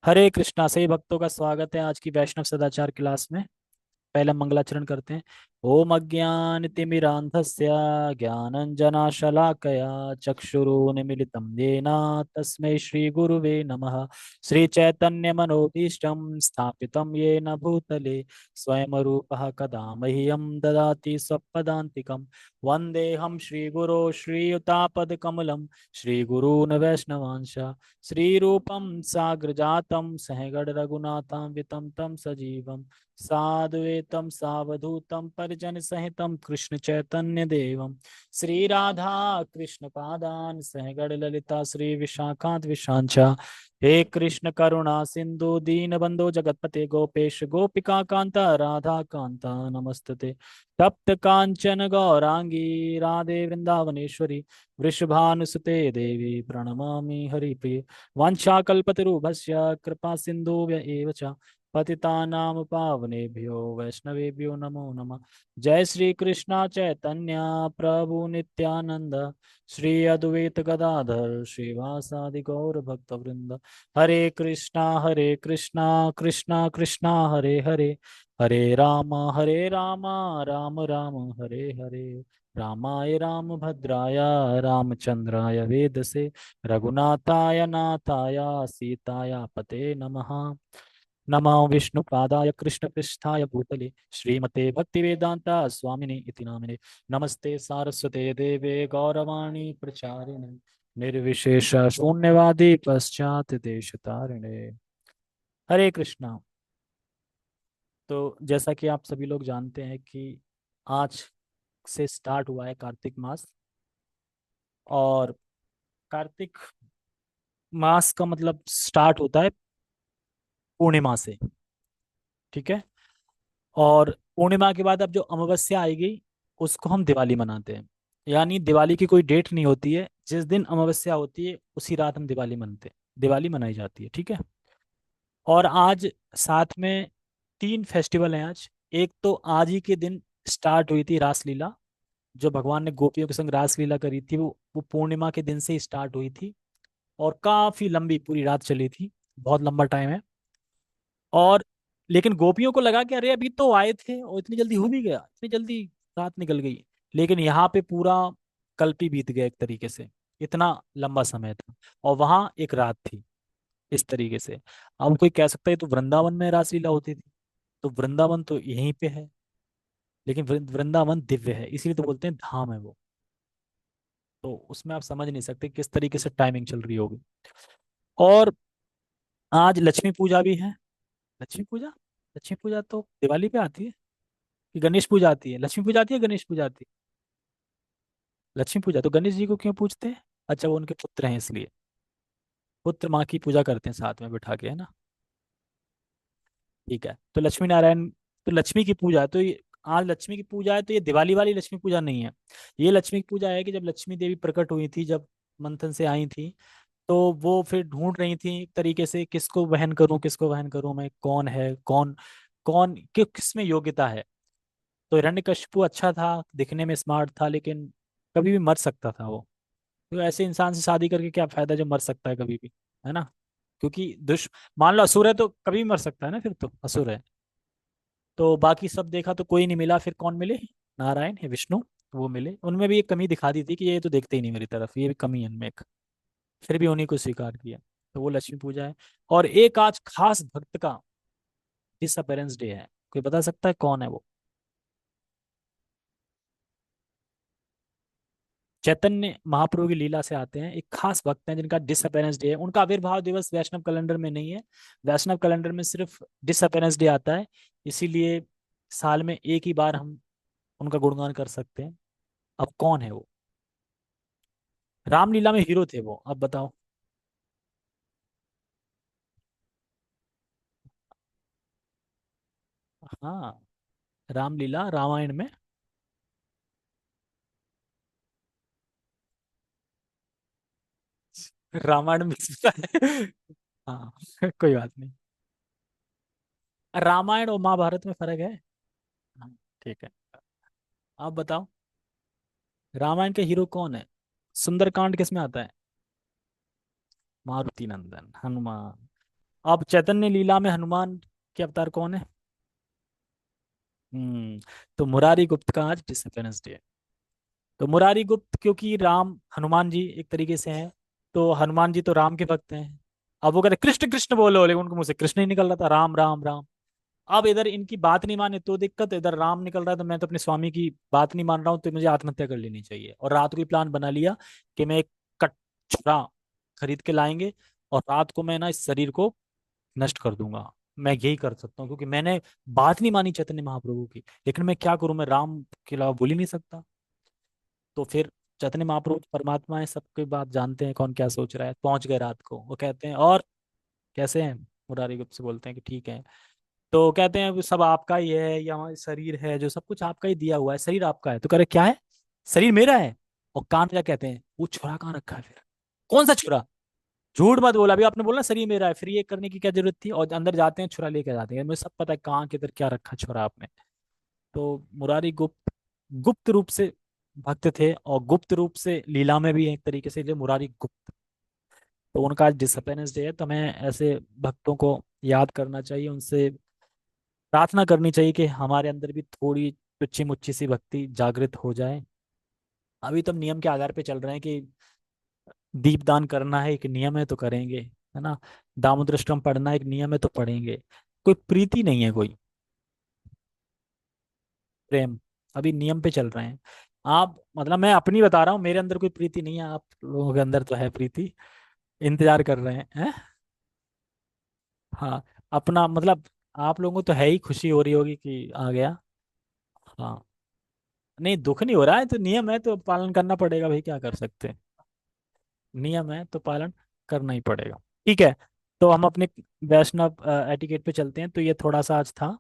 हरे कृष्णा। सही भक्तों का स्वागत है आज की वैष्णव सदाचार क्लास में। पहले मंगलाचरण करते हैं। ओम अज्ञानतिमिरान्धस्य ज्ञानञ्जनशलाकया चक्षुरुन्मीलितं येन तस्मै श्रीगुरुवे नमः। श्रीचैतन्यमनोभीष्टं स्थापितं येन भूतले स्वयं रूपः कदा मह्यं ददाति स्वपदान्तिकं। वन्देऽहं श्रीगुरो श्रीयुतापदकमलं श्रीगुरून् वैष्णवांश श्रीरूपं साग्रजातं सहगण रघुनाथान्वितं तं सजीवम् साद्वैतं सावधूतं परिजन सहितं कृष्ण चैतन्य देवम श्री राधा कृष्ण पादान सहगण ललिता श्री विशाखांत विशांचा। हे कृष्ण करुणा सिंधु दीन बंधु जगतपते गोपेश गोपिका कांता राधा कांता नमस्तते। तप्त कांचन गौरांगी राधे वृंदावनेश्वरी वृषभानुसुते देवी प्रणमामि हरिप्रिय। वाञ्छाकल्पतरुभ्यश्च कृपा सिन्धुभ्य एव च पतितानां पावनेभ्यो वैष्णवेभ्यो नमो नमः। जय श्री कृष्णा चैतन्य प्रभु नित्यानंद श्री अद्वैत गदाधर श्रीवासादि गौर भक्त वृंद। हरे कृष्णा कृष्णा कृष्णा हरे हरे हरे राम राम राम हरे हरे। रामाय रामभद्राय रामचंद्राय वेदसे रघुनाथाय नाथाय सीताय पते नमः। नमो विष्णुपादाय कृष्णपृष्ठाय भूतले श्रीमते भक्तिवेदांता स्वामिने इति नामिने। नमस्ते सारस्वते देवे गौरवाणी प्रचारिणे निर्विशेष शून्यवादी पश्चात देश तारिणे। हरे कृष्णा। तो जैसा कि आप सभी लोग जानते हैं कि आज से स्टार्ट हुआ है कार्तिक मास। और कार्तिक मास का मतलब स्टार्ट होता है पूर्णिमा से। ठीक है। और पूर्णिमा के बाद अब जो अमावस्या आएगी उसको हम दिवाली मनाते हैं। यानी दिवाली की कोई डेट नहीं होती है, जिस दिन अमावस्या होती है उसी रात हम दिवाली मनाते हैं, दिवाली मनाई जाती है। ठीक है। और आज साथ में तीन फेस्टिवल हैं आज। एक तो आज ही के दिन स्टार्ट हुई थी रासलीला, जो भगवान ने गोपियों के संग रासलीला करी थी, वो पूर्णिमा के दिन से ही स्टार्ट हुई थी और काफी लंबी पूरी रात चली थी। बहुत लंबा टाइम है। और लेकिन गोपियों को लगा कि अरे अभी तो आए थे और इतनी जल्दी हो भी गया, इतनी जल्दी रात निकल गई। लेकिन यहाँ पे पूरा कल्प ही बीत गया एक तरीके से। इतना लंबा समय था और वहां एक रात थी इस तरीके से। अब कोई कह सकता है तो वृंदावन में रासलीला होती थी, तो वृंदावन तो यहीं पे है। लेकिन वृंदावन दिव्य है इसीलिए तो बोलते हैं धाम है वो। तो उसमें आप समझ नहीं सकते किस तरीके से टाइमिंग चल रही होगी। और आज लक्ष्मी पूजा भी है। लक्ष्मी पूजा, लक्ष्मी पूजा तो दिवाली पे आती है कि गणेश पूजा आती है? लक्ष्मी पूजा आती है, गणेश पूजा आती है? लक्ष्मी पूजा तो गणेश जी को क्यों पूजते हैं? अच्छा, वो उनके पुत्र हैं इसलिए। पुत्र माँ की पूजा करते हैं साथ में बिठा के, है ना। ठीक है। तो लक्ष्मी नारायण, तो लक्ष्मी की पूजा तो ये, आज लक्ष्मी की पूजा है तो ये दिवाली वाली लक्ष्मी पूजा नहीं है। ये लक्ष्मी की पूजा है कि जब लक्ष्मी देवी प्रकट हुई थी, जब मंथन से आई थी, तो वो फिर ढूंढ रही थी एक तरीके से किसको वहन करूं, किसको वहन करूं, मैं कौन है कौन, कौन किस में योग्यता है। तो हिरण्यकशिपु अच्छा था, दिखने में स्मार्ट था, लेकिन कभी भी मर सकता था वो। तो ऐसे इंसान से शादी करके क्या फायदा जो मर सकता है कभी भी, है ना। क्योंकि मान लो असुर है तो कभी भी मर सकता है ना, फिर तो असुर है। तो बाकी सब देखा तो कोई नहीं मिला, फिर कौन मिले? नारायण है, विष्णु। वो मिले, उनमें भी एक कमी दिखा दी थी कि ये तो देखते ही नहीं मेरी तरफ, ये भी कमी है इनमें एक। फिर भी उन्हीं को स्वीकार किया। तो वो लक्ष्मी पूजा है। और एक आज खास भक्त का डिसअपेरेंस डे है। कोई बता सकता है कौन है वो? चैतन्य महाप्रभु की लीला से आते हैं, एक खास भक्त हैं जिनका डिसअपेरेंस डे है। उनका आविर्भाव दिवस वैष्णव कैलेंडर में नहीं है। वैष्णव कैलेंडर में सिर्फ डिसअपेरेंस डे आता है। इसीलिए साल में एक ही बार हम उनका गुणगान कर सकते हैं। अब कौन है वो? रामलीला में हीरो थे वो, अब बताओ। हाँ, रामलीला रामायण में। रामायण में हाँ कोई बात नहीं। रामायण और महाभारत में फर्क है। हाँ, ठीक है। आप बताओ, रामायण के हीरो कौन है? सुंदरकांड किस में आता है? मारुति नंदन, हनुमान। अब चैतन्य लीला में हनुमान के अवतार कौन है? हम्म। तो मुरारी गुप्त का आज डिसअपियरेंस डे है। तो मुरारी गुप्त क्योंकि राम हनुमान जी एक तरीके से हैं, तो हनुमान जी तो राम के भक्त हैं। अब वो कहते कृष्ण कृष्ण बोलो, लेकिन उनके मुंह से कृष्ण ही निकल रहा था, राम राम राम। अब इधर इनकी बात नहीं माने तो दिक्कत, इधर राम निकल रहा है तो मैं तो अपने स्वामी की बात नहीं मान रहा हूँ, तो मुझे आत्महत्या कर लेनी चाहिए। और रात को ही प्लान बना लिया कि मैं एक कटरा खरीद के लाएंगे, और रात को मैं ना इस शरीर को नष्ट कर दूंगा। मैं यही कर सकता हूँ क्योंकि मैंने बात नहीं मानी चैतन्य महाप्रभु की, लेकिन मैं क्या करूं, मैं राम के अलावा बोल ही नहीं सकता। तो फिर चैतन्य महाप्रभु परमात्मा है, सबकी बात जानते हैं कौन क्या सोच रहा है। पहुंच गए रात को, वो कहते हैं और कैसे हैं, मुरारी गुप्त से बोलते हैं कि ठीक है। तो कहते हैं वो सब आपका ही है, या हमारा शरीर है जो सब कुछ आपका ही दिया हुआ है, शरीर आपका है। तो कह रहे क्या है, शरीर मेरा है। और कान क्या कहते हैं, वो छुरा कहाँ रखा है फिर, कौन सा छुरा, झूठ मत बोला, अभी आपने बोला शरीर मेरा है, फिर ये करने की क्या जरूरत थी। और अंदर जाते हैं छुरा लेके जाते हैं, मुझे सब पता है कहाँ किधर क्या रखा छुरा आपने। तो मुरारी गुप्त गुप्त रूप से भक्त थे, और गुप्त रूप से लीला में भी एक तरीके से जो मुरारी गुप्त। तो उनका आज डिसअपियरेंस डे है, तो हमें ऐसे भक्तों को याद करना चाहिए, उनसे प्रार्थना करनी चाहिए कि हमारे अंदर भी थोड़ी टुच्ची मुच्ची सी भक्ति जागृत हो जाए। अभी तो हम नियम के आधार पे चल रहे हैं कि दीपदान करना है, एक नियम है तो करेंगे, है ना। दामोदर पढ़ना एक नियम है तो पढ़ेंगे। कोई प्रीति नहीं है, कोई प्रेम, अभी नियम पे चल रहे हैं। आप मतलब मैं अपनी बता रहा हूँ, मेरे अंदर कोई प्रीति नहीं है, आप लोगों के अंदर तो है प्रीति, इंतजार कर रहे हैं। हाँ, अपना मतलब आप लोगों को तो है ही, खुशी हो रही होगी कि आ गया। हाँ, नहीं दुख नहीं हो रहा है, तो नियम है तो पालन करना पड़ेगा भाई, क्या कर सकते हैं। नियम है तो पालन करना ही पड़ेगा। ठीक है, तो हम अपने वैष्णव एटिकेट पे चलते हैं। तो ये थोड़ा सा आज था।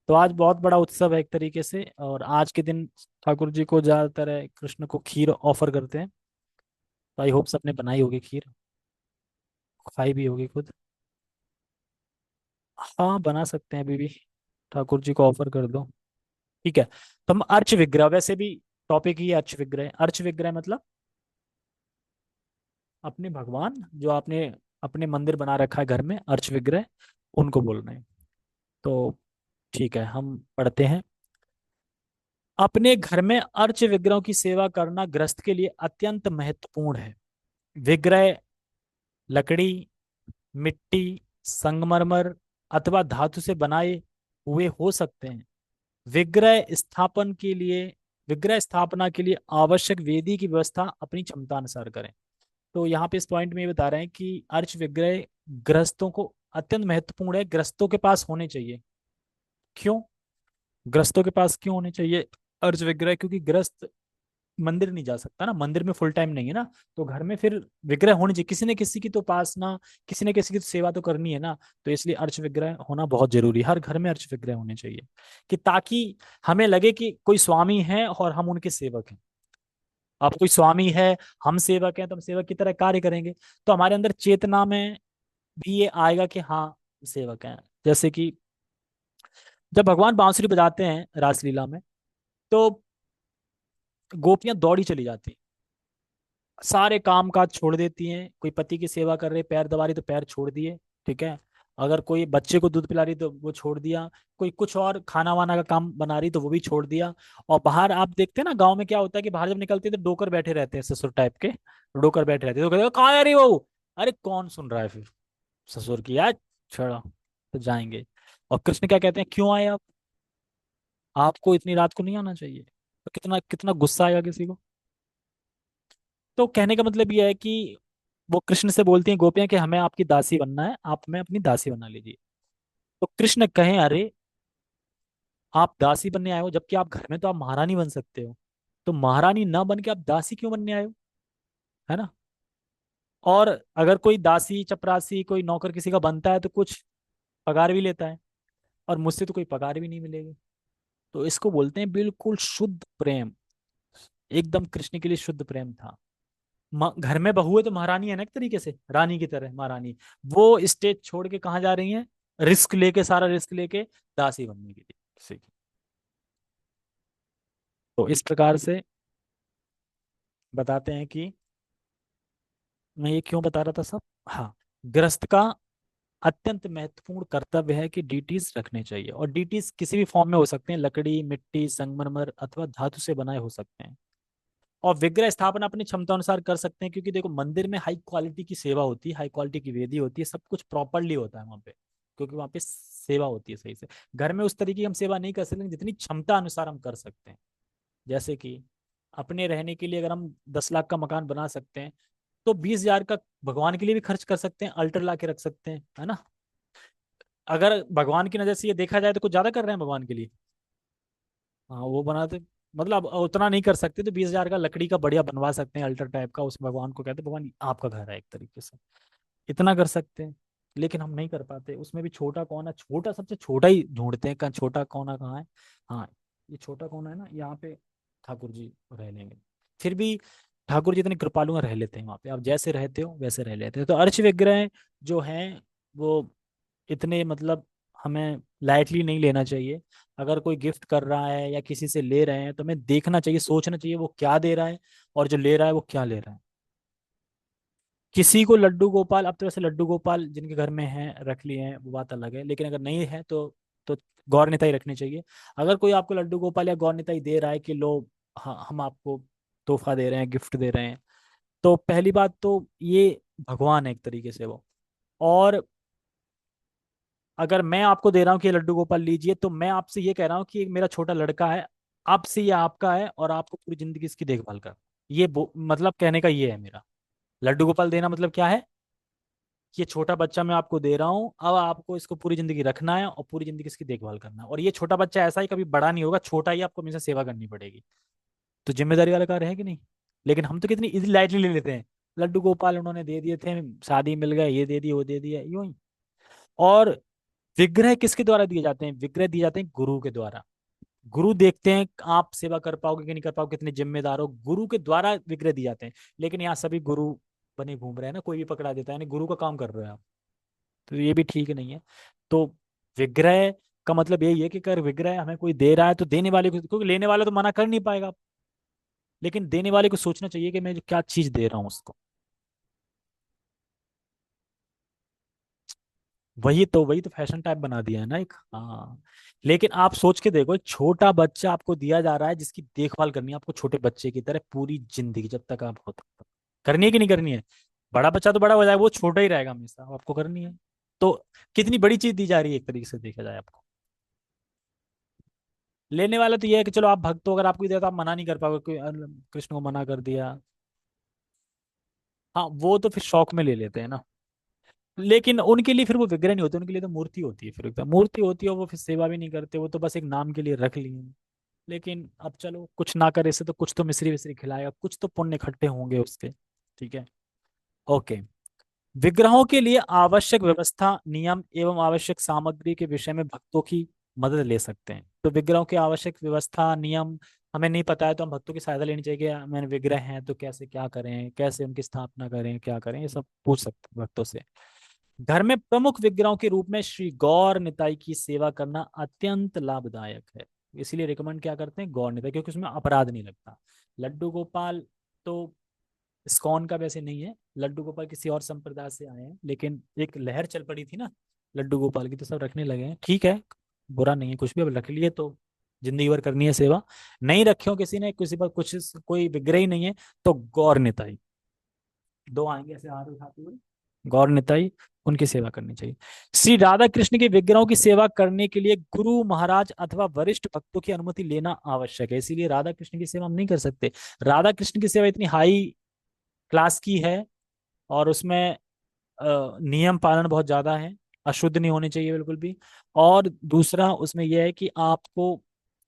तो आज बहुत बड़ा उत्सव है एक तरीके से, और आज के दिन ठाकुर जी को ज्यादातर है कृष्ण को खीर ऑफर करते हैं। तो आई होप सबने बनाई होगी खीर, खाई भी होगी खुद। हाँ बना सकते हैं अभी भी, ठाकुर जी को ऑफर कर दो। ठीक है, तो हम अर्च विग्रह, वैसे भी टॉपिक ही है अर्च विग्रह। अर्च विग्रह मतलब अपने भगवान जो आपने अपने मंदिर बना रखा है घर में, अर्च विग्रह, उनको बोल रहे हैं। तो ठीक है, हम पढ़ते हैं। अपने घर में अर्च विग्रहों की सेवा करना गृहस्थ के लिए अत्यंत महत्वपूर्ण है। विग्रह लकड़ी, मिट्टी, संगमरमर अथवा धातु से बनाए हुए हो सकते हैं। विग्रह स्थापन के लिए विग्रह स्थापना के लिए आवश्यक वेदी की व्यवस्था अपनी क्षमता अनुसार करें। तो यहाँ पे इस पॉइंट में ये बता रहे हैं कि अर्च विग्रह गृहस्थों को अत्यंत महत्वपूर्ण है, गृहस्थों के पास होने चाहिए। क्यों, गृहस्थों के पास क्यों होने चाहिए अर्च विग्रह? क्योंकि गृहस्थ मंदिर नहीं जा सकता ना, मंदिर में फुल टाइम नहीं है ना, तो घर में फिर विग्रह होनी चाहिए, किसी न किसी की तो उपासना, किसी न किसी की तो सेवा तो करनी है ना। तो इसलिए अर्च विग्रह होना बहुत जरूरी है, हर घर में अर्च विग्रह होने चाहिए, कि ताकि हमें लगे कि कोई स्वामी है और हम उनके सेवक हैं। अब कोई स्वामी है, हम सेवक हैं, तो हम सेवक की तरह कार्य करेंगे। तो हमारे अंदर चेतना में भी ये आएगा कि हाँ सेवक हैं। जैसे कि जब भगवान बांसुरी बजाते हैं रासलीला में, तो गोपियां दौड़ी चली जाती हैं, सारे काम काज छोड़ देती हैं। कोई पति की सेवा कर रहे, पैर दबा रही तो पैर छोड़ दिए, ठीक है। अगर कोई बच्चे को दूध पिला रही तो वो छोड़ दिया, कोई कुछ और खाना वाना का काम बना रही तो वो भी छोड़ दिया। और बाहर आप देखते हैं ना, गांव में क्या होता है कि बाहर जब निकलते हैं तो डोकर बैठे रहते हैं, ससुर टाइप के डोकर बैठे रहते हैं। तो कहते हैं कहाँ है रही वो, अरे कौन सुन रहा है फिर, ससुर की याद छोड़ो, तो जाएंगे। और कृष्ण क्या कहते हैं, क्यों आए आप, आपको इतनी रात को नहीं आना चाहिए। तो कितना कितना गुस्सा आएगा किसी को। तो कहने का मतलब ये है कि वो कृष्ण से बोलती हैं गोपियां कि हमें आपकी दासी बनना है, आप हमें अपनी दासी बना लीजिए। तो कृष्ण कहें अरे आप दासी बनने आए हो, जबकि आप घर में तो आप महारानी बन सकते हो, तो महारानी ना बन के आप दासी क्यों बनने आए हो, है ना। और अगर कोई दासी चपरासी कोई नौकर किसी का बनता है तो कुछ पगार भी लेता है, और मुझसे तो कोई पगार भी नहीं मिलेगी। तो इसको बोलते हैं बिल्कुल शुद्ध प्रेम, एकदम कृष्ण के लिए शुद्ध प्रेम था। घर में बहू है तो महारानी है ना, एक तरीके से रानी की तरह महारानी। वो स्टेज छोड़ के कहाँ जा रही हैं, रिस्क लेके, सारा रिस्क लेके दासी बनने के लिए किसी की। तो इस प्रकार से बताते हैं कि मैं ये क्यों बता रहा था सब। हाँ, गृहस्थ का अत्यंत महत्वपूर्ण कर्तव्य है कि डीटीज रखने चाहिए। और डीटीज किसी भी फॉर्म में हो सकते हैं, लकड़ी, मिट्टी, संगमरमर अथवा धातु से बनाए हो सकते हैं। और विग्रह स्थापना अपनी क्षमता अनुसार कर सकते हैं, क्योंकि देखो मंदिर में हाई क्वालिटी की सेवा होती है, हाई क्वालिटी की वेदी होती है, सब कुछ प्रॉपरली होता है वहाँ पे, क्योंकि वहाँ पे सेवा होती है सही से। घर में उस तरीके की हम सेवा नहीं कर सकते, जितनी क्षमता अनुसार हम कर सकते हैं। जैसे कि अपने रहने के लिए अगर हम 10 लाख का मकान बना सकते हैं, तो 20 हजार का भगवान के लिए भी खर्च कर सकते हैं, अल्टर ला के रख सकते हैं, है ना। अगर भगवान की नजर से ये देखा जाए तो कुछ ज्यादा कर रहे हैं भगवान के लिए। हाँ वो बनाते, मतलब अब उतना नहीं कर सकते तो 20 हजार का लकड़ी का बढ़िया बनवा सकते हैं, अल्टर टाइप का, उस भगवान को कहते हैं भगवान आपका घर है एक तरीके से, इतना कर सकते हैं। लेकिन हम नहीं कर पाते, उसमें भी छोटा कोना, छोटा सबसे छोटा ही ढूंढते हैं, कहाँ छोटा कोना कहाँ है। हाँ, ये छोटा कोना है ना, यहाँ पे ठाकुर जी रह लेंगे। फिर भी ठाकुर जी इतने कृपालु हैं, रह लेते हैं वहां पे, आप जैसे रहते हो वैसे रह लेते हैं। तो अर्च विग्रह जो हैं वो इतने मतलब हमें लाइटली नहीं लेना चाहिए। अगर कोई गिफ्ट कर रहा है या किसी से ले रहे हैं तो हमें देखना चाहिए, सोचना चाहिए वो क्या दे रहा है, और जो ले रहा है वो क्या ले रहा है। किसी को लड्डू गोपाल, अब तो वैसे लड्डू गोपाल जिनके घर में हैं रख लिए हैं वो बात अलग है, लेकिन अगर नहीं है तो गौर निताई रखनी चाहिए। अगर कोई आपको लड्डू गोपाल या गौर निताई दे रहा है कि लो, हाँ हम आपको तोहफा दे रहे हैं, गिफ्ट दे रहे हैं, तो पहली बात तो ये भगवान है एक तरीके से वो। और अगर मैं आपको दे रहा हूँ कि ये लड्डू गोपाल लीजिए, तो मैं आपसे ये कह रहा हूँ कि एक मेरा छोटा लड़का है, आपसे ये आपका है और आपको पूरी जिंदगी इसकी देखभाल कर, ये मतलब कहने का ये है मेरा। लड्डू गोपाल देना मतलब क्या है, कि ये छोटा बच्चा मैं आपको दे रहा हूँ, अब आपको इसको पूरी जिंदगी रखना है और पूरी जिंदगी इसकी देखभाल करना है। और ये छोटा बच्चा ऐसा ही कभी बड़ा नहीं होगा, छोटा ही आपको हमेशा सेवा करनी पड़ेगी। तो जिम्मेदारी वाला कार्य है कि नहीं। लेकिन हम तो कितनी इजी लाइटली ले लेते हैं, लड्डू गोपाल उन्होंने दे दिए थे, शादी मिल गए, ये दे दिए वो दे दिया, यूं ही। और विग्रह किसके द्वारा दिए जाते हैं, विग्रह दिए जाते हैं गुरु के द्वारा। गुरु देखते हैं आप सेवा कर पाओगे कि नहीं कर पाओगे, कितने जिम्मेदार हो, गुरु के द्वारा विग्रह दिए जाते हैं। लेकिन यहाँ सभी गुरु बने घूम रहे हैं ना, कोई भी पकड़ा देता है, यानी गुरु का काम कर रहे हो आप, तो ये भी ठीक नहीं है। तो विग्रह का मतलब यही है कि अगर विग्रह हमें कोई दे रहा है तो देने वाले को, क्योंकि लेने वाला तो मना कर नहीं पाएगा, लेकिन देने वाले को सोचना चाहिए कि मैं जो क्या चीज दे रहा हूँ उसको। वही तो फैशन टाइप बना दिया है ना एक, हाँ। लेकिन आप सोच के देखो, एक छोटा बच्चा आपको दिया जा रहा है जिसकी देखभाल करनी है आपको, छोटे बच्चे की तरह पूरी जिंदगी जब तक आप होते तक। करनी है कि नहीं करनी है। बड़ा बच्चा तो बड़ा हो जाए, वो छोटा ही रहेगा हमेशा, वो आपको करनी है। तो कितनी बड़ी चीज दी जा रही है एक तरीके से देखा जाए आपको। लेने वाला तो ये है कि चलो आप भक्त हो, अगर आपको दिया तो आप मना नहीं कर पाओगे, कोई कृष्ण को मना कर दिया। हाँ वो तो फिर शौक में ले लेते हैं ना। लेकिन उनके लिए फिर वो विग्रह नहीं होते, उनके लिए तो मूर्ति होती है, फिर एकदम मूर्ति होती है, वो फिर सेवा भी नहीं करते, वो तो बस एक नाम के लिए रख लिए। लेकिन अब चलो कुछ ना करे से तो कुछ तो मिश्री विश्री खिलाएगा, कुछ तो पुण्य इकट्ठे होंगे उसके। ठीक है। ओके। विग्रहों के लिए आवश्यक व्यवस्था, नियम एवं आवश्यक सामग्री के विषय में भक्तों की मदद ले सकते हैं। तो विग्रहों की आवश्यक व्यवस्था, नियम हमें नहीं पता है तो हम भक्तों की सहायता लेनी चाहिए कि मैंने विग्रह हैं तो कैसे क्या करें, कैसे उनकी स्थापना करें, क्या करें, ये सब पूछ सकते हैं भक्तों से। घर में प्रमुख विग्रहों के रूप में श्री गौर निताई की सेवा करना अत्यंत लाभदायक है। इसीलिए रिकमेंड क्या करते हैं, गौर निताई, क्योंकि उसमें अपराध नहीं लगता। लड्डू गोपाल तो इस्कॉन का वैसे नहीं है, लड्डू गोपाल किसी और संप्रदाय से आए हैं, लेकिन एक लहर चल पड़ी थी ना लड्डू गोपाल की, तो सब रखने लगे हैं, ठीक है, बुरा नहीं है कुछ भी, अब रख लिए तो जिंदगी भर करनी है सेवा। नहीं रखे हो किसी ने, किसी पर कुछ कोई विग्रह ही नहीं है, तो गौर निताई दो आएंगे ऐसे हाथ उठाते हुए, गौर निताई, उनकी सेवा करनी चाहिए। श्री राधा कृष्ण के विग्रहों की सेवा करने के लिए गुरु महाराज अथवा वरिष्ठ भक्तों की अनुमति लेना आवश्यक है, इसीलिए राधा कृष्ण की सेवा हम नहीं कर सकते। राधा कृष्ण की सेवा इतनी हाई क्लास की है, और उसमें नियम पालन बहुत ज्यादा है, अशुद्ध नहीं होने चाहिए बिल्कुल भी। और दूसरा उसमें यह है कि आपको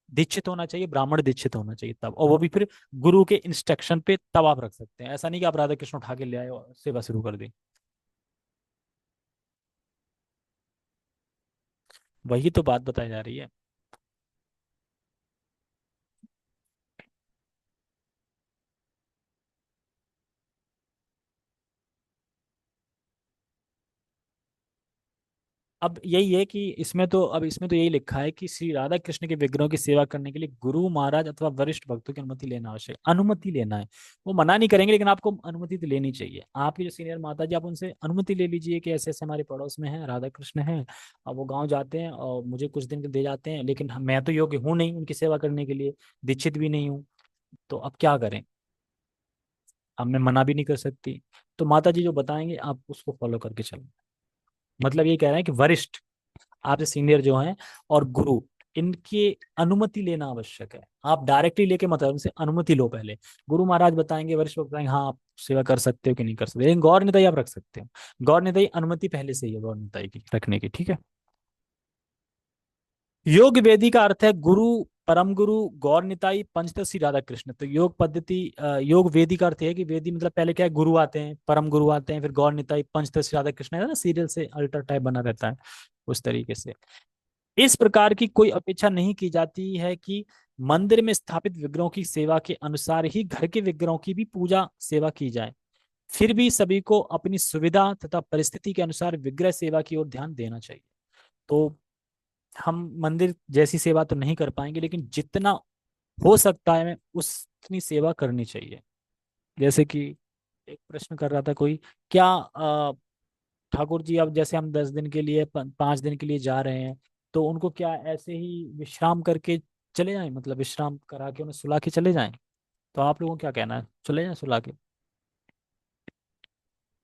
दीक्षित होना चाहिए, ब्राह्मण दीक्षित होना चाहिए तब, और वो भी फिर गुरु के इंस्ट्रक्शन पे, तब आप रख सकते हैं। ऐसा नहीं कि आप राधा कृष्ण उठा के ले आए और सेवा शुरू कर दी। वही तो बात बताई जा रही है। अब यही है कि इसमें तो, अब इसमें तो यही लिखा है कि श्री राधा कृष्ण के विग्रहों की सेवा करने के लिए गुरु महाराज अथवा वरिष्ठ भक्तों की अनुमति लेना आवश्यक, अनुमति लेना है। वो मना नहीं करेंगे, लेकिन आपको अनुमति तो लेनी चाहिए। आपके जो सीनियर माता जी, आप उनसे अनुमति ले लीजिए कि ऐसे ऐसे हमारे पड़ोस में है राधा कृष्ण है, अब वो गाँव जाते हैं और मुझे कुछ दिन के दे जाते हैं, लेकिन मैं तो योग्य हूँ नहीं उनकी सेवा करने के लिए, दीक्षित भी नहीं हूँ, तो अब क्या करें। अब मैं मना भी नहीं कर सकती। तो माता जी जो बताएंगे आप उसको फॉलो करके चलो। मतलब ये कह रहे हैं कि वरिष्ठ, आपसे सीनियर जो हैं, और गुरु, इनकी अनुमति लेना आवश्यक है। आप डायरेक्टली लेके मत आओ, उनसे अनुमति लो पहले। गुरु महाराज बताएंगे, वरिष्ठ लोग बताएंगे, हाँ आप सेवा कर सकते हो कि नहीं कर सकते, लेकिन गौर निताई आप रख सकते हो। गौर निताई अनुमति पहले से ही है गौर निताई की रखने की, ठीक है। योग वेदी का अर्थ है गुरु, परम गुरु, गौर निताई, पंचदशी राधा कृष्ण। तो योग पद्धति, योग वेदी का अर्थ है कि वेदी मतलब पहले क्या है, गुरु आते हैं, परम गुरु आते हैं, फिर गौर निताई, पंचदशी राधा कृष्ण, है ना, सीरियल से अल्टर टाइप बना रहता है उस तरीके से। इस प्रकार की कोई अपेक्षा नहीं की जाती है कि मंदिर में स्थापित विग्रहों की सेवा के अनुसार ही घर के विग्रहों की भी पूजा सेवा की जाए। फिर भी सभी को अपनी सुविधा तथा परिस्थिति के अनुसार विग्रह सेवा की ओर ध्यान देना चाहिए। तो हम मंदिर जैसी सेवा तो नहीं कर पाएंगे, लेकिन जितना हो सकता है हमें उतनी सेवा करनी चाहिए। जैसे कि एक प्रश्न कर रहा था कोई, क्या ठाकुर जी अब जैसे हम 10 दिन के लिए 5 दिन के लिए जा रहे हैं, तो उनको क्या ऐसे ही विश्राम करके चले जाएं, मतलब विश्राम करा के उन्हें सुला के चले जाएं? तो आप लोगों को क्या कहना है, चले जाएं सुला के?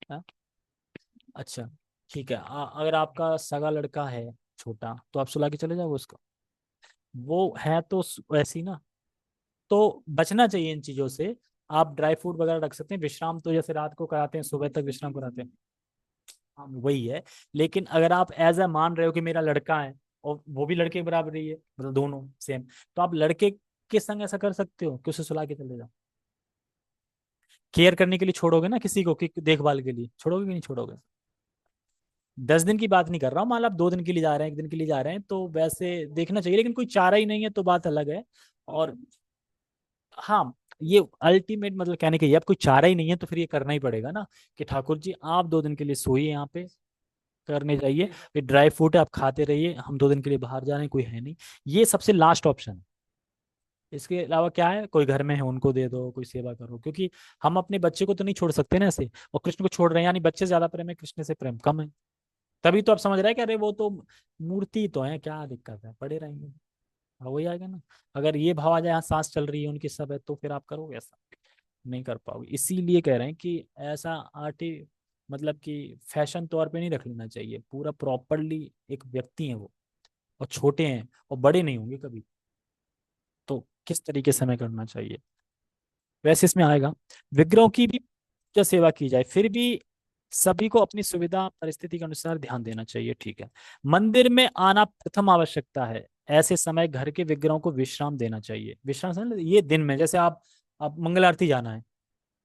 हाँ? अच्छा, ठीक है। अगर आपका सगा लड़का है छोटा, तो आप सुला के चले जाओगे उसको? वो है तो वैसे ही ना, तो बचना चाहिए इन चीजों से। आप ड्राई फ्रूट वगैरह रख सकते हैं, विश्राम तो जैसे रात को कराते हैं सुबह तक विश्राम कराते हैं, हाँ वही है। लेकिन अगर आप एज अ मान रहे हो कि मेरा लड़का है, और वो भी लड़के के बराबर ही है, मतलब दोनों सेम, तो आप लड़के के संग ऐसा कर सकते हो कि उसे सुला के चले जाओ। केयर करने के लिए छोड़ोगे ना किसी को, कि देखभाल के लिए छोड़ोगे कि नहीं छोड़ोगे? 10 दिन की बात नहीं कर रहा हूँ, मान लो आप 2 दिन के लिए जा रहे हैं, 1 दिन के लिए जा रहे हैं, तो वैसे देखना चाहिए, लेकिन कोई चारा ही नहीं है तो बात अलग है। और हाँ, ये अल्टीमेट मतलब कहने के, ये अब कोई चारा ही नहीं है तो फिर ये करना ही पड़ेगा ना, कि ठाकुर जी आप 2 दिन के लिए सोइए यहाँ पे, करने जाइए, फिर ड्राई फ्रूट है आप खाते रहिए, हम 2 दिन के लिए बाहर जा रहे हैं, कोई है नहीं। ये सबसे लास्ट ऑप्शन है। इसके अलावा क्या है, कोई घर में है उनको दे दो, कोई सेवा करो, क्योंकि हम अपने बच्चे को तो नहीं छोड़ सकते ना ऐसे, और कृष्ण को छोड़ रहे हैं, यानी बच्चे से ज्यादा प्रेम है, कृष्ण से प्रेम कम है। तभी तो आप समझ रहे हैं कि अरे वो तो मूर्ति तो है, क्या दिक्कत है, पड़े रहेंगे। हाँ, वही आएगा ना। अगर ये भाव आ जाए, यहाँ सांस चल रही है उनकी सब है, तो फिर आप करोगे ऐसा? नहीं कर पाओगे। इसीलिए कह रहे हैं कि ऐसा आर्टी, मतलब कि फैशन तौर पे नहीं रख लेना चाहिए, पूरा प्रॉपरली एक व्यक्ति है वो, और छोटे हैं और बड़े नहीं होंगे कभी, तो किस तरीके से हमें करना चाहिए, वैसे इसमें आएगा। विग्रहों की भी पूजा सेवा की जाए, फिर भी सभी को अपनी सुविधा परिस्थिति के अनुसार ध्यान देना चाहिए, ठीक है। मंदिर में आना प्रथम आवश्यकता है। ऐसे समय घर के विग्रहों को विश्राम देना चाहिए। विश्राम समझ लो, ये दिन में जैसे आप मंगल आरती जाना है,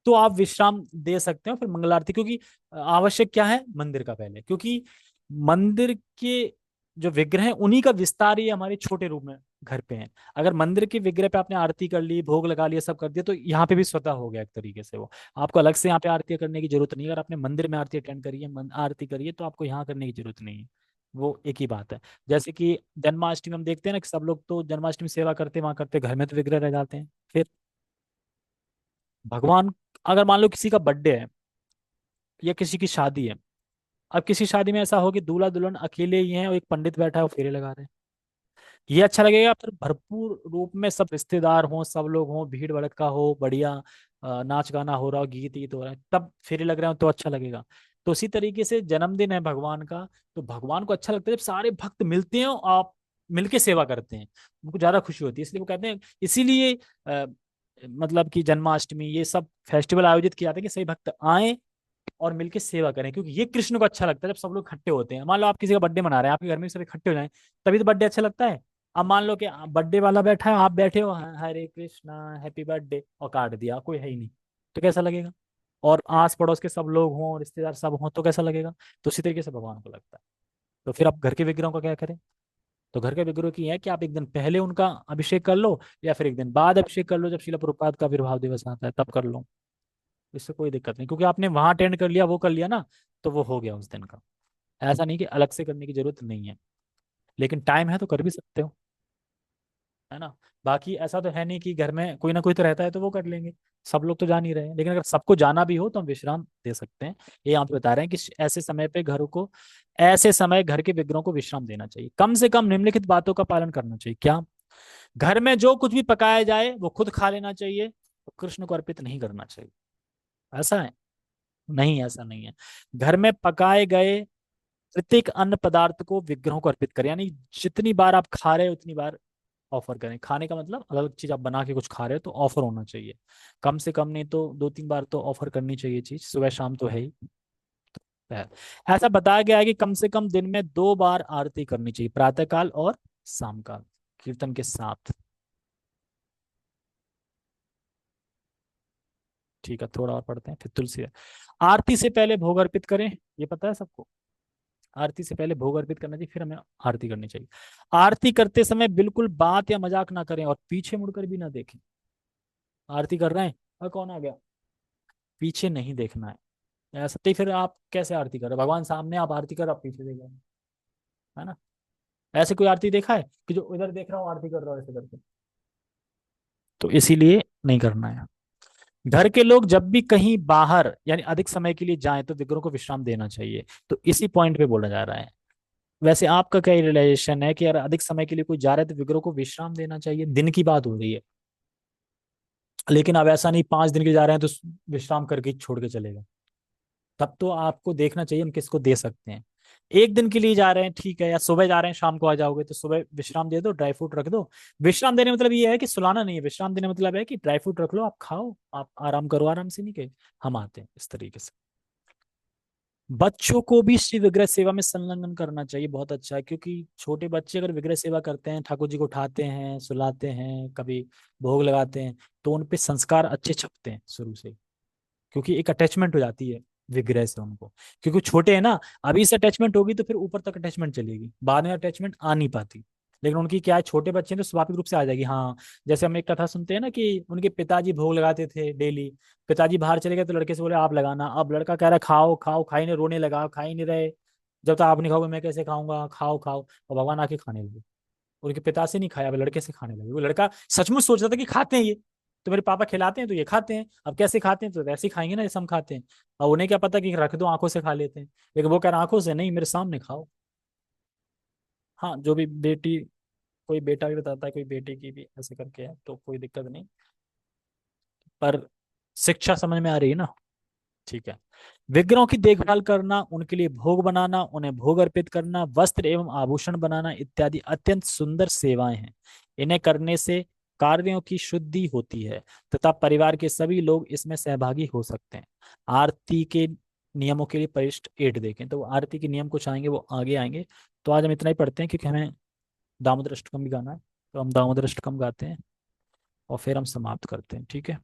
तो आप विश्राम दे सकते हो फिर मंगल आरती, क्योंकि आवश्यक क्या है मंदिर का पहले, क्योंकि मंदिर के जो विग्रह हैं उन्हीं का विस्तार ही हमारे छोटे रूप में घर पे है। अगर मंदिर के विग्रह पे आपने आरती कर ली, भोग लगा लिया, सब कर दिया, तो यहाँ पे भी स्वतः हो गया एक तरीके से वो। आपको अलग से यहाँ पे आरती करने की जरूरत नहीं है। अगर आपने मंदिर में आरती अटेंड करी है, आरती करी है, तो आपको यहाँ करने की जरूरत नहीं है। वो एक ही बात है। जैसे कि जन्माष्टमी हम देखते हैं ना कि सब लोग तो जन्माष्टमी सेवा करते वहां करते, घर में तो विग्रह रह जाते हैं। फिर भगवान, अगर मान लो किसी का बर्थडे है या किसी की शादी है, अब किसी शादी में ऐसा हो कि दूल्हा दुल्हन अकेले ही हैं और एक पंडित बैठा है वो फेरे लगा रहे हैं, ये अच्छा लगेगा? फिर भरपूर रूप में सब रिश्तेदार हों, सब लोग हों, भीड़ भड़का हो, बढ़िया नाच गाना हो रहा हो, गीत गीत हो रहा है, तब फेरे लग रहे हो तो अच्छा लगेगा। तो उसी तरीके से जन्मदिन है भगवान का, तो भगवान को अच्छा लगता है जब सारे भक्त मिलते हैं और आप मिलके सेवा करते हैं, उनको ज्यादा खुशी होती है, इसलिए वो कहते हैं। इसीलिए मतलब कि जन्माष्टमी ये सब फेस्टिवल आयोजित किए जाते हैं कि सही भक्त आए और मिलके सेवा करें, क्योंकि ये कृष्ण को अच्छा लगता है जब सब लोग इकट्ठे होते हैं। मान लो आप किसी का बर्थडे मना रहे हैं, आपके घर में सब इकट्ठे हो जाए, तभी तो बर्थडे अच्छा लगता है। अब मान लो कि बर्थडे वाला बैठा है, आप बैठे हो, हरे कृष्णा हैप्पी बर्थडे, और काट दिया, कोई है ही नहीं, तो कैसा लगेगा? और आस पड़ोस के सब लोग हों, रिश्तेदार सब हों, तो कैसा लगेगा? तो उसी तरीके से भगवान को लगता है। तो फिर आप घर के विग्रहों का क्या करें? तो घर के विग्रह की है कि आप एक दिन पहले उनका अभिषेक कर लो, या फिर एक दिन बाद अभिषेक कर लो, जब शिला प्रभुपाद का आविर्भाव दिवस आता है तब कर लो। इससे कोई दिक्कत नहीं, क्योंकि आपने वहां अटेंड कर लिया, वो कर लिया ना, तो वो हो गया उस दिन का। ऐसा नहीं कि अलग से करने की जरूरत नहीं है, लेकिन टाइम है तो कर भी सकते हो, है ना। बाकी ऐसा तो है नहीं कि घर में कोई ना कोई तो रहता है तो वो कर लेंगे, सब लोग तो जा नहीं रहे हैं, लेकिन अगर सबको जाना भी हो तो हम विश्राम दे सकते हैं। ये यहाँ पे बता रहे हैं कि ऐसे समय पे घर को, ऐसे समय घर के विग्रहों को विश्राम देना चाहिए, कम से कम निम्नलिखित बातों का पालन करना चाहिए। क्या? घर में जो कुछ भी पकाया जाए वो खुद खा लेना चाहिए, तो कृष्ण को अर्पित नहीं करना चाहिए। ऐसा है? नहीं, ऐसा नहीं है। घर में पकाए गए प्रत्येक अन्न पदार्थ को विग्रहों को अर्पित करें, यानी जितनी बार आप खा रहे हो उतनी बार ऑफर करें। खाने का मतलब अलग अलग चीज आप बना के कुछ खा रहे हो तो ऑफर होना चाहिए, कम से कम नहीं तो 2-3 बार तो ऑफर करनी चाहिए चीज, सुबह शाम तो है ही। है। ऐसा बताया गया है कि कम से कम दिन में 2 बार आरती करनी चाहिए, प्रातः काल और शाम काल, कीर्तन के साथ। ठीक है, थोड़ा और पढ़ते हैं फिर तुलसी। आरती से पहले भोग अर्पित करें, ये पता है सबको। आरती से पहले भोग अर्पित करना चाहिए, फिर हमें आरती करनी चाहिए। आरती करते समय बिल्कुल बात या मजाक ना करें और पीछे मुड़कर भी ना देखें। आरती कर रहे हैं और कौन आ गया, पीछे नहीं देखना है। ऐसा तो फिर आप कैसे आरती कर रहे हो, भगवान सामने आप आरती कर रहे हो, आप पीछे देख रहे हो, है ना। ऐसे कोई आरती देखा है कि जो इधर देख रहा हूँ आरती कर रहा हूँ ऐसे करके? तो इसीलिए नहीं करना है। घर के लोग जब भी कहीं बाहर यानी अधिक समय के लिए जाएं तो विग्रह को विश्राम देना चाहिए, तो इसी पॉइंट पे बोला जा रहा है। वैसे आपका क्या रियलाइजेशन है कि यार अधिक समय के लिए कोई जा रहा है तो विग्रह को विश्राम देना चाहिए, दिन की बात हो रही है। लेकिन अब ऐसा नहीं 5 दिन के लिए जा रहे हैं तो विश्राम करके ही छोड़ के चलेगा, तब तो आपको देखना चाहिए हम किसको दे सकते हैं। एक दिन के लिए जा रहे हैं ठीक है, या सुबह जा रहे हैं शाम को आ जाओगे तो सुबह विश्राम दे दो, ड्राई फ्रूट रख दो। विश्राम देने मतलब ये है कि सुलाना नहीं है, विश्राम देने मतलब है कि ड्राई फ्रूट रख लो, आप खाओ, आप आराम करो, आराम से नहीं कहे हम आते हैं इस तरीके से। बच्चों को भी श्री विग्रह सेवा में संलग्न करना चाहिए, बहुत अच्छा है, क्योंकि छोटे बच्चे अगर विग्रह सेवा करते हैं, ठाकुर जी को उठाते हैं, सुलाते हैं, कभी भोग लगाते हैं, तो उन पे संस्कार अच्छे छपते हैं शुरू से, क्योंकि एक अटैचमेंट हो जाती है विग्रह से उनको। क्योंकि छोटे हैं ना, अभी से अटैचमेंट होगी तो फिर ऊपर तक अटैचमेंट चलेगी, बाद में अटैचमेंट आ नहीं पाती। लेकिन उनकी क्या है, छोटे बच्चे हैं तो स्वाभाविक रूप से आ जाएगी। हाँ, जैसे हम एक कथा सुनते हैं ना कि उनके पिताजी भोग लगाते थे डेली, पिताजी बाहर चले गए तो लड़के से बोले आप लगाना, अब लड़का कह रहा है खाओ खाओ, खा ही नहीं, रोने लगा, खा ही नहीं रहे, जब तक आप नहीं खाओगे मैं कैसे खाऊंगा, खाओ खाओ, और भगवान आके खाने लगे। उनके पिता से नहीं खाया, अब लड़के से खाने लगे। वो लड़का सचमुच सोच रहा था कि खाते हैं ये, तो मेरे पापा खिलाते हैं तो ये खाते हैं, अब कैसे खाते हैं, तो वैसे ही खाएंगे ना जैसे हम खाते हैं। अब उन्हें क्या पता कि रख दो आंखों से खा लेते हैं, लेकिन वो कह रहा आंखों से नहीं, मेरे सामने खाओ। हाँ, जो भी बेटी, कोई बेटा भी बताता है, कोई बेटी की भी ऐसे करके है तो कोई दिक्कत नहीं, पर शिक्षा समझ में आ रही है ना। ठीक है। विग्रहों की देखभाल करना, उनके लिए भोग बनाना, उन्हें भोग अर्पित करना, वस्त्र एवं आभूषण बनाना इत्यादि अत्यंत सुंदर सेवाएं हैं। इन्हें करने से कार्यों की शुद्धि होती है तथा परिवार के सभी लोग इसमें सहभागी हो सकते हैं। आरती के नियमों के लिए परिशिष्ट 8 देखें, तो आरती के नियम कुछ आएंगे, वो आगे आएंगे। तो आज हम इतना ही पढ़ते हैं क्योंकि हमें दामोदर अष्टकम भी गाना है, तो हम दामोदर अष्टकम गाते हैं और फिर हम समाप्त करते हैं, ठीक है।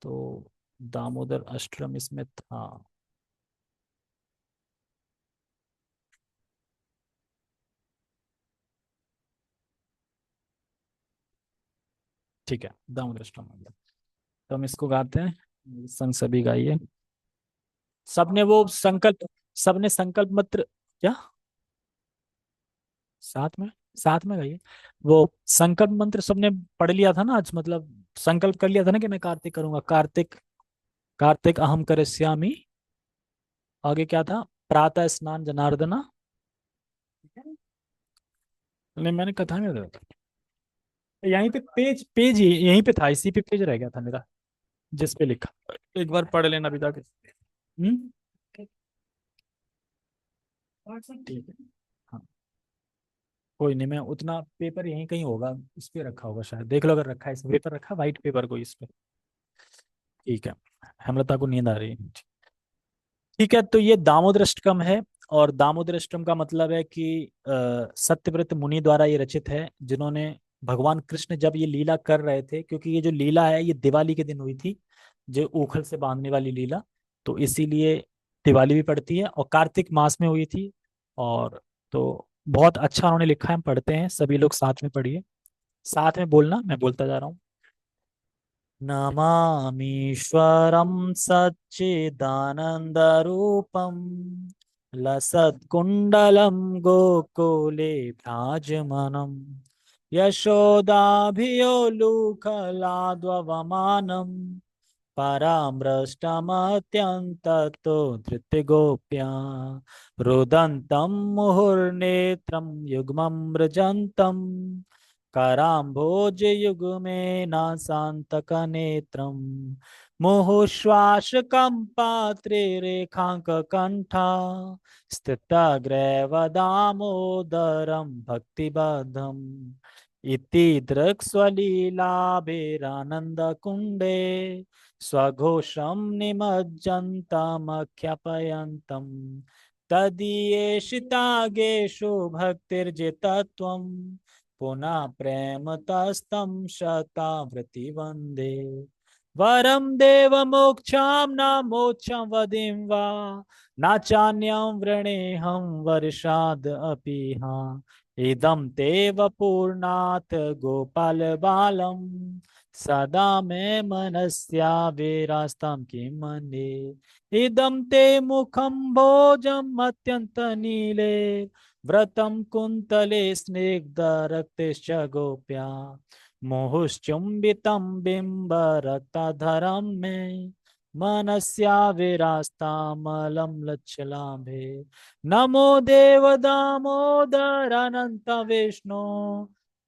तो दामोदर अष्टकम इसमें था। ठीक है, दामोदर अष्टकम आ गया, तो हम इसको गाते हैं, संग सभी गाइए। सबने वो संकल्प, सबने संकल्प मत्र, क्या, साथ में, साथ में गाइए। वो संकल्प मंत्र सबने पढ़ लिया था ना आज, मतलब संकल्प कर लिया था ना कि मैं कार्तिक करूंगा, कार्तिक, कार्तिक अहम करिष्यामि। आगे क्या था, प्रातः स्नान जनार्दना। नहीं, मैंने कथा में बताया था। यहीं पे पेज, पेज यहीं पे था, इसी पे पेज रह गया था मेरा, जिस पे लिखा। एक बार पढ़ लेना भी जाके। हम्म। ठीक है। हाँ, कोई नहीं, मैं उतना पेपर यहीं कहीं होगा, इस पे रखा होगा शायद, देख लो अगर रखा है, इस पेपर रखा व्हाइट पेपर को इस पे। ठीक है। हेमलता को नींद आ रही है। ठीक है, तो ये दामोदर अष्टकम है। और दामोदर अष्टकम का मतलब है कि सत्यव्रत मुनि द्वारा ये रचित है, जिन्होंने, भगवान कृष्ण जब ये लीला कर रहे थे, क्योंकि ये जो लीला है ये दिवाली के दिन हुई थी, जो ऊखल से बांधने वाली लीला, तो इसीलिए दिवाली भी पड़ती है और कार्तिक मास में हुई थी। और तो बहुत अच्छा उन्होंने लिखा है, हम पढ़ते हैं, सभी लोग साथ में पढ़िए, साथ में बोलना, मैं बोलता जा रहा हूँ। नमामीश्वरं सच्चिदानन्दरूपम् लसत्कुण्डलं गोकुले भ्राजमानं यशोदाभियोलुकलाद्वमानं परामृष्टमत्यन्ततो धृतगोप्या रुदन्तं मुहुर्नेत्रं युग्मं मृजन्तं कराम्भोजयुग्मेन शान्तकनेत्रं मुहुश्वासकम्पात्रे रेखाङ्ककण्ठा स्थितग्रैव दामोदरं भक्तिबद्धम् इति दृक्स्वलीलाभिरानन्दकुण्डे स्वघोषं निमज्जन्तमख्यापयन्तम् तदीयेषितागेषु भक्तिर्जितत्वं पुनः प्रेमतस्तं शतावृत्ति वन्दे वरं देवमोक्षां न मोक्षं वदिं वा न चान्यं वृणेऽहं वर्षाद् अपि हा इदं ते वपूर्णात् गोपाल बालम सदा मे मनस्या विरास्तं किं मन्ये इदं ते मुखं भोजम् अत्यंत नीले व्रतं कुन्तले स्निग्ध रक्तश्च गोप्या मुहुश्चुम्बितं बिम्बरक्ताधरं मे मनस्या विरास्तामलं लच्छलाभे नमो देव दामोदर अनंत विष्णु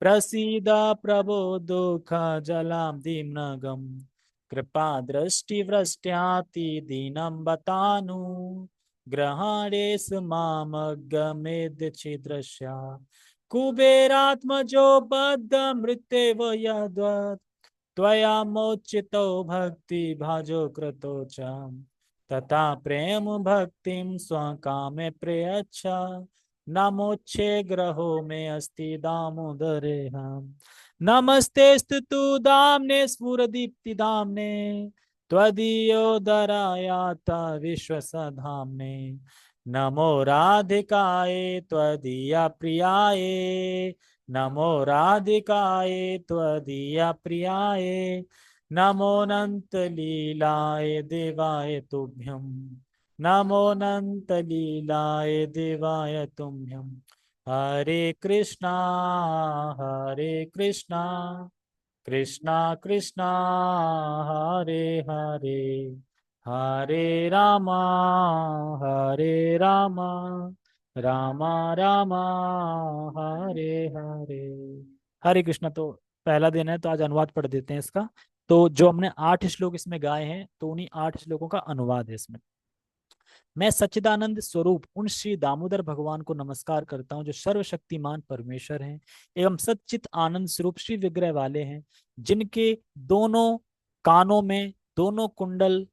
प्रसीद प्रभो दुःख जलां दीम्नगम कृपा दृष्टि वृष्ट्याति दीनं बतानु ग्रहणेश मामगमेद छिद्रस्या कुबेरात्मजो बद्ध मृत्यव यद्वत् त्वया मोचितो भक्ति भाजो कृतो च तथा प्रेम भक्तिं स्वकामे प्रयच्छ नमोच्छे ग्रहो में अस्ति दामोदरे हम नमस्ते स्तुतु दाम्ने स्फुरदीप्ति दाम्ने त्वदीयोदरायात विश्वसधाम्ने नमो राधिकाय त्वदीया प्रियाय नमो राधिकाय त्वदीया प्रियाय नमोऽनंत लीलाय देवाय तुभ्यं नमोऽनंत लीलाय देवाय तुभ्यं हरे कृष्णा कृष्णा कृष्णा हरे हरे हरे रामा रामा रामा हरे हरे हरे कृष्णा। तो पहला दिन है तो आज अनुवाद पढ़ देते हैं इसका। तो जो हमने 8 श्लोक इसमें गाए हैं तो उन्हीं 8 श्लोकों का अनुवाद है इसमें। मैं सच्चिदानंद स्वरूप उन श्री दामोदर भगवान को नमस्कार करता हूँ जो सर्वशक्तिमान परमेश्वर हैं एवं सच्चित आनंद स्वरूप श्री विग्रह वाले हैं, जिनके दोनों कानों में दोनों कुंडल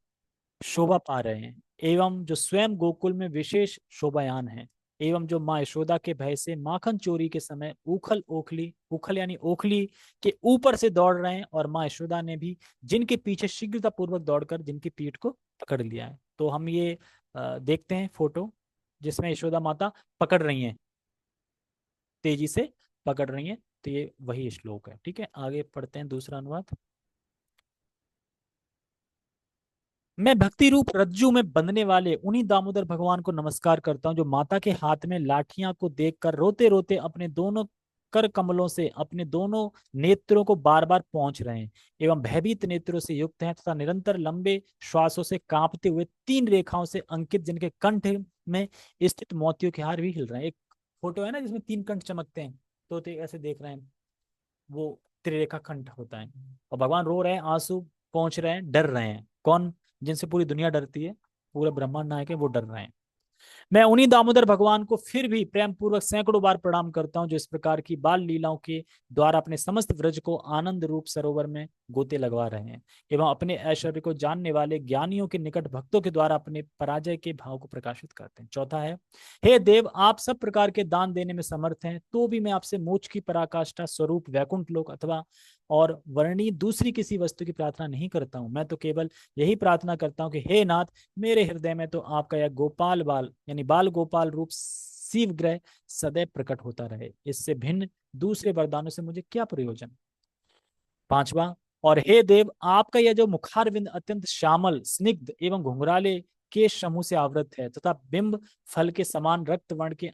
शोभा पा रहे हैं एवं जो स्वयं गोकुल में विशेष शोभायान है एवं जो माँ यशोदा के भय से माखन चोरी के समय उखल ओखली उखल यानी ओखली के ऊपर से दौड़ रहे हैं और माँ यशोदा ने भी जिनके पीछे शीघ्रता पूर्वक दौड़कर जिनकी पीठ को पकड़ लिया है। तो हम ये देखते हैं फोटो जिसमें यशोदा माता पकड़ रही हैं, तेजी से पकड़ रही हैं। तो ये वही श्लोक है। ठीक है, आगे पढ़ते हैं दूसरा अनुवाद। मैं भक्ति रूप रज्जु में बंधने वाले उन्हीं दामोदर भगवान को नमस्कार करता हूँ जो माता के हाथ में लाठियां को देखकर रोते रोते अपने दोनों कर कमलों से अपने दोनों नेत्रों को बार बार पहुंच रहे हैं एवं भयभीत नेत्रों से युक्त हैं तथा निरंतर लंबे श्वासों से कांपते हुए 3 रेखाओं से अंकित जिनके कंठ में स्थित मोतियों के हार भी हिल रहे हैं। एक फोटो है ना जिसमें 3 कंठ चमकते हैं, तो ऐसे देख रहे हैं, वो त्रिरेखा कंठ होता है। और भगवान रो रहे हैं, आंसू पहुंच रहे हैं, डर रहे हैं। कौन? जिनसे पूरी दुनिया डरती है, पूरा ब्रह्मांड नायक है, वो डर रहे हैं। मैं उन्हीं दामोदर भगवान को फिर भी प्रेम पूर्वक सैकड़ों बार प्रणाम करता हूँ जो इस प्रकार की बाल लीलाओं के द्वारा अपने समस्त व्रज को आनंद रूप सरोवर में गोते लगवा रहे हैं एवं अपने ऐश्वर्य को जानने वाले ज्ञानियों के निकट भक्तों के द्वारा अपने पराजय के भाव को प्रकाशित करते हैं। चौथा है, हे देव, आप सब प्रकार के दान देने में समर्थ हैं, तो भी मैं आपसे मोक्ष की पराकाष्ठा स्वरूप वैकुंठ लोक अथवा और वर्णी दूसरी किसी वस्तु की प्रार्थना नहीं करता हूँ। मैं तो केवल यही प्रार्थना करता हूँ कि हे नाथ, मेरे हृदय में तो आपका यह गोपाल बाल यानी बाल गोपाल रूप शिव ग्रह सदैव प्रकट होता रहे। इससे भिन्न दूसरे वरदानों से मुझे क्या प्रयोजन। पांचवा, और हे देव, आपका यह जो मुखारविंद अत्यंत श्यामल स्निग्ध एवं घुंघराले केश समूह से आवृत है तथा बिंब फल के समान रक्त वर्ण के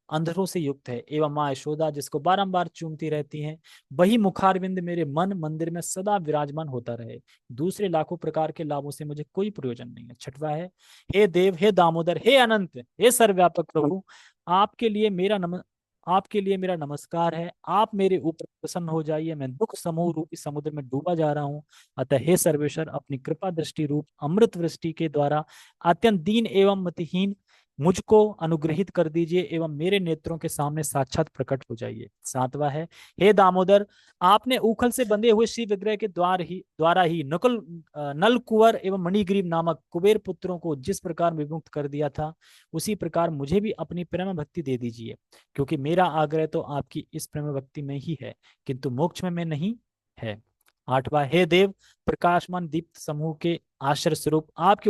अंधरों से युक्त है, एवं माँ यशोदा जिसको बारंबार चूमती रहती हैं, वही मुखारविंद मेरे मन मंदिर में सदा विराजमान होता रहे। दूसरे लाखों प्रकार के लाभों से मुझे कोई प्रयोजन नहीं है। छठवा है, हे देव, हे दामोदर, हे अनंत, हे सर्वव्यापक प्रभु, आपके लिए मेरा नम आपके लिए मेरा नमस्कार है। आप मेरे ऊपर प्रसन्न हो जाइए, मैं दुख समूह रूपी समुद्र में डूबा जा रहा हूँ। अतः हे सर्वेश्वर, अपनी कृपा दृष्टि रूप अमृत वृष्टि के द्वारा अत्यंत दीन एवं मतिहीन मुझको अनुग्रहित कर दीजिए एवं मेरे नेत्रों के सामने साक्षात प्रकट हो जाइए। सातवां है, हे दामोदर, आपने उखल से बंधे हुए शिव विग्रह के द्वारा ही नल कुंवर एवं मणिग्रीव नामक कुबेर पुत्रों को जिस प्रकार विमुक्त कर दिया था, उसी प्रकार मुझे भी अपनी प्रेम भक्ति दे दीजिए, क्योंकि मेरा आग्रह तो आपकी इस प्रेम भक्ति में ही है, किंतु मोक्ष में नहीं है। आठवां, हे देव, प्रकाशमान दीप्त समूह के आश्रय स्वरूप आपके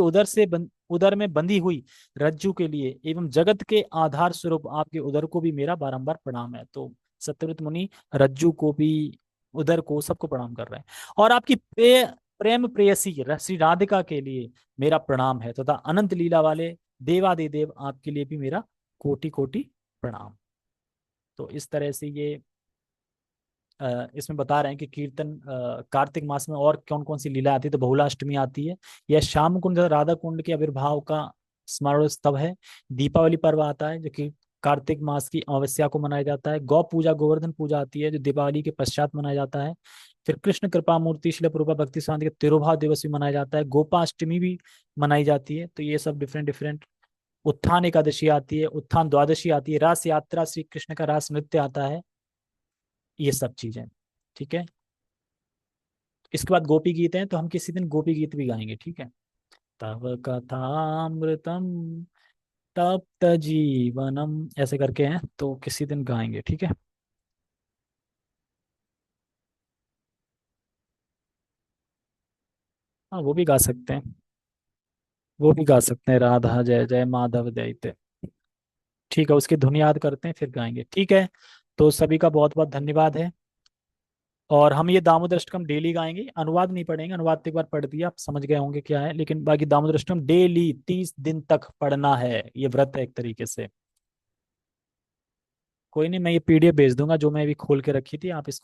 उदर में बंधी हुई रज्जु के लिए एवं जगत के आधार स्वरूप आपके उदर को भी मेरा बारंबार प्रणाम है। तो सत्यव्रत मुनि रज्जु को भी, उदर को, सबको प्रणाम कर रहे हैं। और आपकी प्रेम प्रेयसी श्री राधिका के लिए मेरा प्रणाम है तथा अनंत लीला वाले देवादिदेव आपके लिए भी मेरा कोटि कोटि प्रणाम। तो इस तरह से ये इसमें बता रहे हैं कि कीर्तन कार्तिक मास में और कौन कौन सी लीला आती है। तो बहुलाष्टमी आती है, यह श्याम कुंड राधा कुंड के आविर्भाव का स्मरण स्तव है। दीपावली पर्व आता है जो कि कार्तिक मास की अमावस्या को मनाया जाता है। गौ पूजा, गोवर्धन पूजा आती है जो दिवाली के पश्चात मनाया जाता है। फिर कृष्ण कृपा मूर्ति शिला प्रभुपाद भक्ति सिद्धांत के तिरुभाव दिवस भी मनाया जाता है। गोपाष्टमी भी मनाई जाती है। तो ये सब डिफरेंट डिफरेंट। उत्थान एकादशी आती है, उत्थान द्वादशी आती है, रास यात्रा, श्री कृष्ण का रास नृत्य आता है, ये सब चीजें। ठीक है, इसके बाद गोपी गीत हैं, तो हम किसी दिन गोपी गीत भी गाएंगे। ठीक है, तव कथामृतम तप्त जीवनम ऐसे करके हैं, तो किसी दिन गाएंगे। ठीक है, हाँ वो भी गा सकते हैं, वो भी गा सकते हैं, राधा जय जय माधव दैते। ठीक है, उसकी धुन याद करते हैं फिर गाएंगे। ठीक है, तो सभी का बहुत बहुत धन्यवाद है। और हम ये दामोदर अष्टकम डेली गाएंगे, अनुवाद नहीं पढ़ेंगे, अनुवाद तो एक बार पढ़ दिया, आप समझ गए होंगे क्या है, लेकिन बाकी दामोदर अष्टकम डेली 30 दिन तक पढ़ना है, ये व्रत है एक तरीके से। कोई नहीं, मैं ये पीडीएफ भेज दूंगा जो मैं अभी खोल के रखी थी, आप इसको